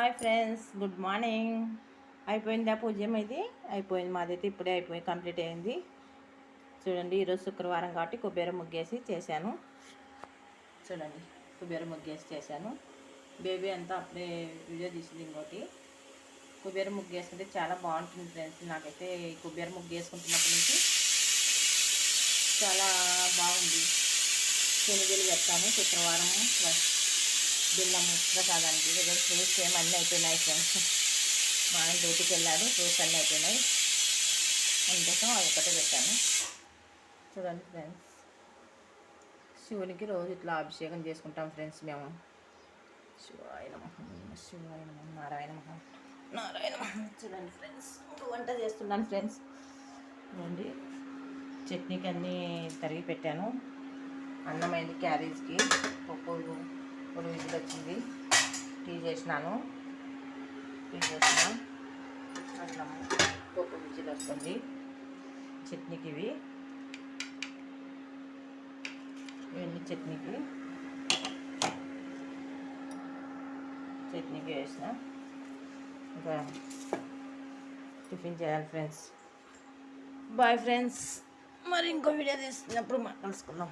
Hi friends, good morning. అయిపోయిందా పూజ్యం? ఇది అయిపోయింది, మాదైతే ఇప్పుడే కంప్లీట్ అయింది. చూడండి, ఈరోజు శుక్రవారం కాబట్టి కొబ్బరి ముగ్గేసి చేశాను. చూడండి, కొబ్బరి ముగ్గేసి చేశాను. బేబీ అంతా అప్పుడే వీడియో తీసింది. ఇంకోటి కొబ్బరి ముగ్గు వేసుకుంటే చాలా బాగుంటుంది ఫ్రెండ్స్. నాకైతే కొబ్బరి ముగ్గు వేసుకుంటున్నప్పటి నుంచి చాలా బాగుంది. శనిగిలు పెడతాను శుక్రవారం, బెల్లము ప్రసాదానికి. ఈరోజు ఫ్రూట్స్ అన్నీ అయిపోయినాయి ఫ్రెండ్స్. మా ఆయన డ్యూటీకి వెళ్ళాడు, ఫ్రూట్స్ అన్నీ అయిపోయినాయి, అందుకోసం అది ఒకటే పెట్టాను. చూడండి ఫ్రెండ్స్, శివునికి రోజు ఇట్లా అభిషేకం చేసుకుంటాం ఫ్రెండ్స్ మేము. శివాయ నమః, శివాయ నమః, నారాయణ నమః, నారాయణ నమః. చూడండి ఫ్రెండ్స్, వంట చేస్తున్నాను ఫ్రెండ్స్. చూడండి, చట్నీకి అన్నీ తరిగి పెట్టాను. అన్నమైంది, క్యారేజ్కి పప్పు ఇప్పుడు విజిల్ వచ్చింది, టీ చేసినాను. అన్నం పప్పు విజిల్ వస్తుంది. చట్నీకి ఇవన్నీ చట్నీకి వేసిన. ఇంకా టిఫిన్ చేయాలి ఫ్రెండ్స్. బాయ్ ఫ్రెండ్స్, మరి ఇంకో వీడియో తీస్తున్నప్పుడు కలుసుకుందాం.